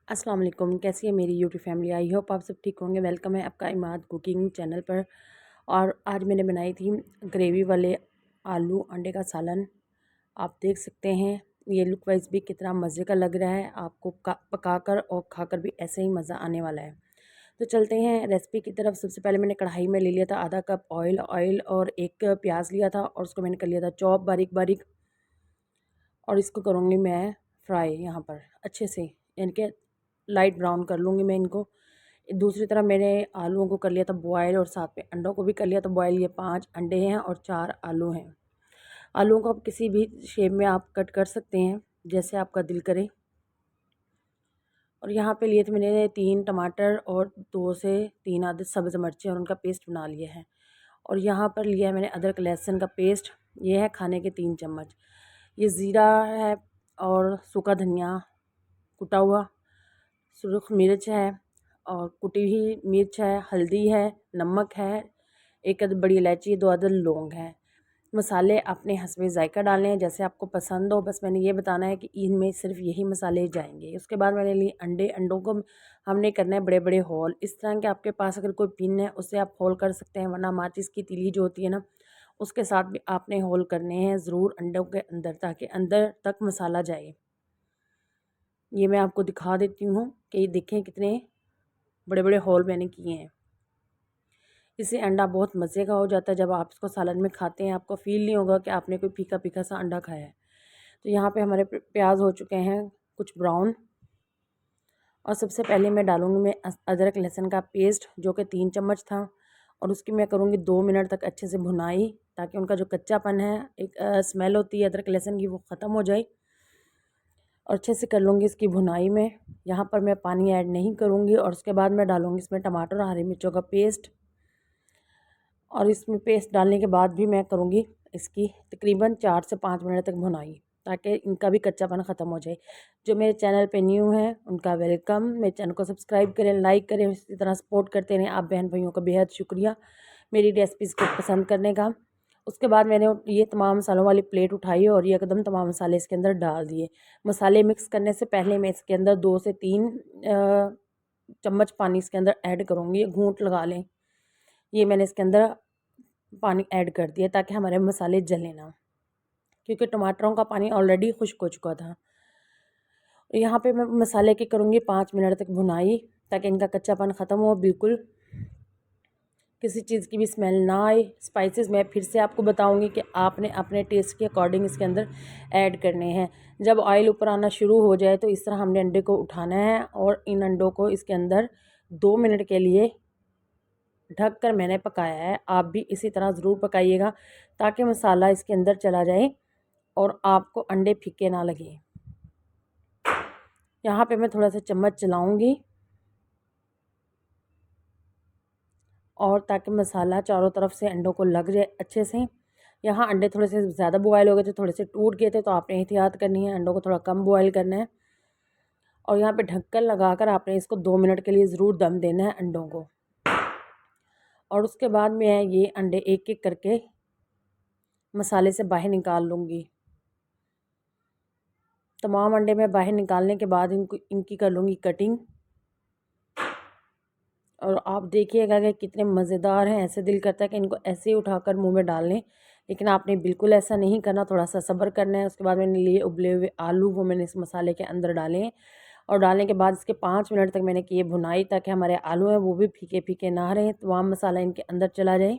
अस्सलाम वालेकुम। कैसी है मेरी यूट्यूब फैमिली। आई होप आप सब ठीक होंगे। वेलकम है आपका इमाद कुकिंग चैनल पर। और आज मैंने बनाई थी ग्रेवी वाले आलू अंडे का सालन। आप देख सकते हैं ये लुक वाइज भी कितना मज़े का लग रहा है। आपको पकाकर और खाकर भी ऐसे ही मज़ा आने वाला है। तो चलते हैं रेसिपी की तरफ। सबसे पहले मैंने कढ़ाई में ले लिया था आधा कप ऑयल और एक प्याज लिया था और उसको मैंने कर लिया था चॉप बारीक बारीक। और इसको करूँगी मैं फ्राई यहाँ पर अच्छे से, यानी कि लाइट ब्राउन कर लूँगी मैं इनको। दूसरी तरफ मैंने आलूओं को कर लिया था बॉयल और साथ में अंडों को भी कर लिया था बॉयल। ये 5 अंडे हैं और 4 आलू हैं। आलूओं को आप किसी भी शेप में आप कट कर सकते हैं जैसे आपका दिल करे। और यहाँ पे लिए थे मैंने 3 टमाटर और 2 से 3 आधे सब्ज़ मिर्चें और उनका पेस्ट बना लिया है। और यहाँ पर लिया है मैंने अदरक लहसुन का पेस्ट। ये है खाने के 3 चम्मच। ये ज़ीरा है और सूखा धनिया कुटा हुआ, सुरख मिर्च है और कुटी हुई मिर्च है, हल्दी है, नमक है, एक अद बड़ी इलायची, 2 अदद लौंग है। मसाले अपने हस्बे ज़ायका डालने हैं जैसे आपको पसंद हो। बस मैंने ये बताना है कि इनमें सिर्फ यही मसाले जाएंगे। उसके बाद मैंने लिए अंडों को हमने करना है बड़े बड़े होल। इस तरह के आपके पास अगर कोई पिन है उससे आप होल कर सकते हैं, वरना माचिस की तीली जो होती है ना उसके साथ भी आपने होल करने हैं ज़रूर अंडों के अंदर, ताकि अंदर तक मसाला जाए। ये मैं आपको दिखा देती हूँ कि देखें कितने बड़े बड़े होल मैंने किए हैं। इससे अंडा बहुत मज़े का हो जाता है। जब आप इसको सालन में खाते हैं आपको फ़ील नहीं होगा कि आपने कोई फीका फीका सा अंडा खाया है। तो यहाँ पे हमारे प्याज हो चुके हैं कुछ ब्राउन। और सबसे पहले मैं डालूँगी मैं अदरक लहसुन का पेस्ट जो कि 3 चम्मच था। और उसकी मैं करूँगी 2 मिनट तक अच्छे से भुनाई, ताकि उनका जो कच्चापन है, एक स्मेल होती है अदरक लहसुन की, वो ख़त्म हो जाए। और अच्छे से कर लूँगी इसकी भुनाई में। यहाँ पर मैं पानी ऐड नहीं करूँगी। और उसके बाद मैं डालूँगी इसमें टमाटर और हरी मिर्चों का पेस्ट। और इसमें पेस्ट डालने के बाद भी मैं करूँगी इसकी तकरीबन 4 से 5 मिनट तक भुनाई, ताकि इनका भी कच्चापन ख़त्म हो जाए। जो मेरे चैनल पे न्यू हैं उनका वेलकम। मेरे चैनल को सब्सक्राइब करें, लाइक करें, इसी तरह सपोर्ट करते रहें। आप बहन भाइयों का बेहद शुक्रिया मेरी रेसिपीज़ को पसंद करने का। उसके बाद मैंने ये तमाम मसालों वाली प्लेट उठाई और ये एकदम तमाम मसाले इसके अंदर डाल दिए। मसाले मिक्स करने से पहले मैं इसके अंदर 2 से 3 चम्मच पानी इसके अंदर ऐड करूँगी। घूंट लगा लें। ये मैंने इसके अंदर पानी ऐड कर दिया ताकि हमारे मसाले जले ना, क्योंकि टमाटरों का पानी ऑलरेडी खुश्क हो चुका था। यहाँ पे मैं मसाले की करूँगी 5 मिनट तक भुनाई, ताकि इनका कच्चापन ख़त्म हो, बिल्कुल किसी चीज़ की भी स्मेल ना आए। स्पाइसेस मैं फिर से आपको बताऊंगी कि आपने अपने टेस्ट के अकॉर्डिंग इसके अंदर ऐड करने हैं। जब ऑयल ऊपर आना शुरू हो जाए तो इस तरह हमने अंडे को उठाना है और इन अंडों को इसके अंदर 2 मिनट के लिए ढक कर मैंने पकाया है। आप भी इसी तरह ज़रूर पकाइएगा ताकि मसाला इसके अंदर चला जाए और आपको अंडे फीके ना लगे। यहाँ पे मैं थोड़ा सा चम्मच चलाऊंगी और ताकि मसाला चारों तरफ से अंडों को लग जाए अच्छे से। यहाँ अंडे थोड़े से ज़्यादा बॉयल हो गए थे, थोड़े से टूट गए थे, तो आपने एहतियात करनी है, अंडों को थोड़ा कम बॉयल करना है। और यहाँ पे ढक्कन लगाकर आपने इसको 2 मिनट के लिए ज़रूर दम देना है अंडों को। और उसके बाद मैं ये अंडे एक एक करके मसाले से बाहर निकाल लूँगी। तमाम अंडे मैं बाहर निकालने के बाद इनकी कर लूँगी कटिंग। और आप देखिएगा कि कितने मज़ेदार हैं। ऐसे दिल करता है कि इनको ऐसे ही उठाकर मुंह में डाल लें, लेकिन आपने बिल्कुल ऐसा नहीं करना, थोड़ा सा सब्र करना है। उसके बाद मैंने लिए उबले हुए आलू, वो मैंने इस मसाले के अंदर डाले। और डालने के बाद इसके 5 मिनट तक मैंने किए भुनाई, ताकि हमारे आलू हैं वो भी फीके फीके ना रहें, तमाम मसाला इनके अंदर चला जाए।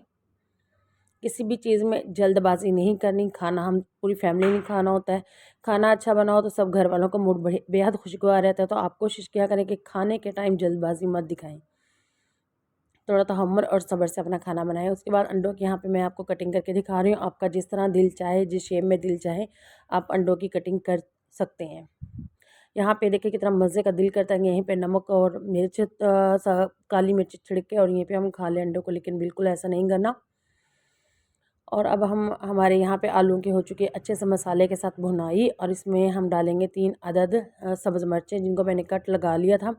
किसी भी चीज़ में जल्दबाजी नहीं करनी। खाना हम पूरी फैमिली ने खाना होता है। खाना अच्छा बनाओ तो सब घर वालों का मूड बेहद खुशगवार रहता है। तो आप कोशिश क्या करें कि खाने के टाइम जल्दबाजी मत दिखाएं, थोड़ा तहम्मुल और सब्र से अपना खाना बनाएं। उसके बाद अंडों की यहाँ पे मैं आपको कटिंग करके दिखा रही हूँ। आपका जिस तरह दिल चाहे, जिस शेप में दिल चाहे, आप अंडों की कटिंग कर सकते हैं। यहाँ पे देखिए कितना मज़े का दिल करता है यहीं पे नमक और मिर्च काली मिर्च छिड़क के और यहीं पे हम खा लें अंडों को, लेकिन बिल्कुल ऐसा नहीं करना। और अब हम हमारे यहाँ पे आलू के हो चुके अच्छे से मसाले के साथ भुनाई। और इसमें हम डालेंगे 3 अदद सब्ज़ मिर्चें जिनको मैंने कट लगा लिया था,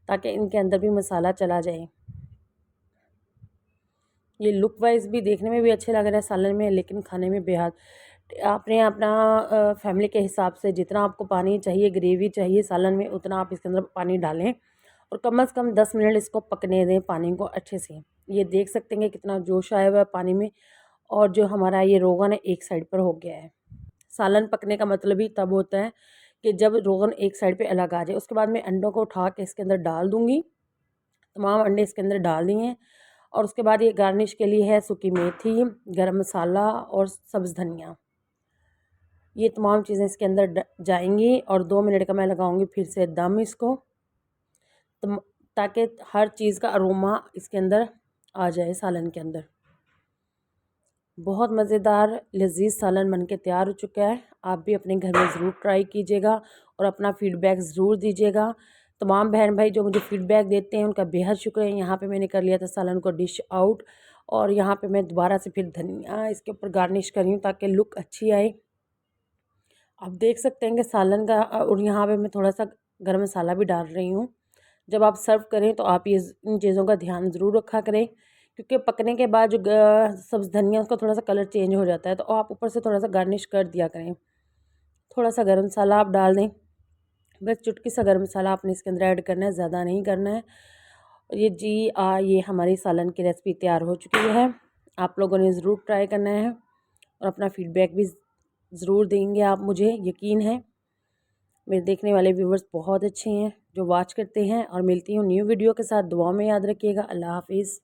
ताकि इनके अंदर भी मसाला चला जाए। ये लुक वाइज भी देखने में भी अच्छे लग रहे हैं सालन में, लेकिन खाने में बेहद आपने अपना फैमिली के हिसाब से जितना आपको पानी चाहिए, ग्रेवी चाहिए सालन में, उतना आप इसके अंदर पानी डालें और कम से कम 10 मिनट इसको पकने दें पानी को अच्छे से। ये देख सकते हैं कितना जोश आया हुआ है पानी में और जो हमारा ये रोगन है एक साइड पर हो गया है। सालन पकने का मतलब ही तब होता है कि जब रोगन एक साइड पे अलग आ जाए। उसके बाद मैं अंडों को उठा के इसके अंदर डाल दूँगी। तमाम अंडे इसके अंदर डाल दिए और उसके बाद ये गार्निश के लिए है सूखी मेथी, गरम मसाला और सब्ज़ धनिया। ये तमाम चीज़ें इसके अंदर जाएंगी और 2 मिनट का मैं लगाऊंगी फिर से दम इसको, ताकि हर चीज़ का अरोमा इसके अंदर आ जाए सालन के अंदर। बहुत मज़ेदार लजीज सालन बनके तैयार हो चुका है। आप भी अपने घर में ज़रूर ट्राई कीजिएगा और अपना फ़ीडबैक ज़रूर दीजिएगा। तमाम बहन भाई जो मुझे फ़ीडबैक देते हैं उनका बेहद शुक्र है। यहाँ पे मैंने कर लिया था सालन को डिश आउट और यहाँ पे मैं दोबारा से फिर धनिया इसके ऊपर गार्निश कर रही हूँ ताकि लुक अच्छी आए। आप देख सकते हैं कि सालन का और यहाँ पे मैं थोड़ा सा गरम मसाला भी डाल रही हूँ। जब आप सर्व करें तो आप ये इन चीज़ों का ध्यान ज़रूर रखा करें, क्योंकि पकने के बाद जो सब्ज़ धनिया उसका थोड़ा सा कलर चेंज हो जाता है, तो आप ऊपर से थोड़ा सा गार्निश कर दिया करें। थोड़ा सा गरम मसाला आप डाल दें, बस चुटकी सा गरम मसाला आपने इसके अंदर ऐड करना है, ज़्यादा नहीं करना है। ये हमारी सालन की रेसिपी तैयार हो चुकी है। आप लोगों ने ज़रूर ट्राई करना है और अपना फ़ीडबैक भी ज़रूर देंगे आप मुझे, यकीन है। मेरे देखने वाले व्यूवर्स बहुत अच्छे हैं जो वॉच करते हैं। और मिलती हूँ न्यू वीडियो के साथ। दुआ में याद रखिएगा। अल्लाह हाफिज़।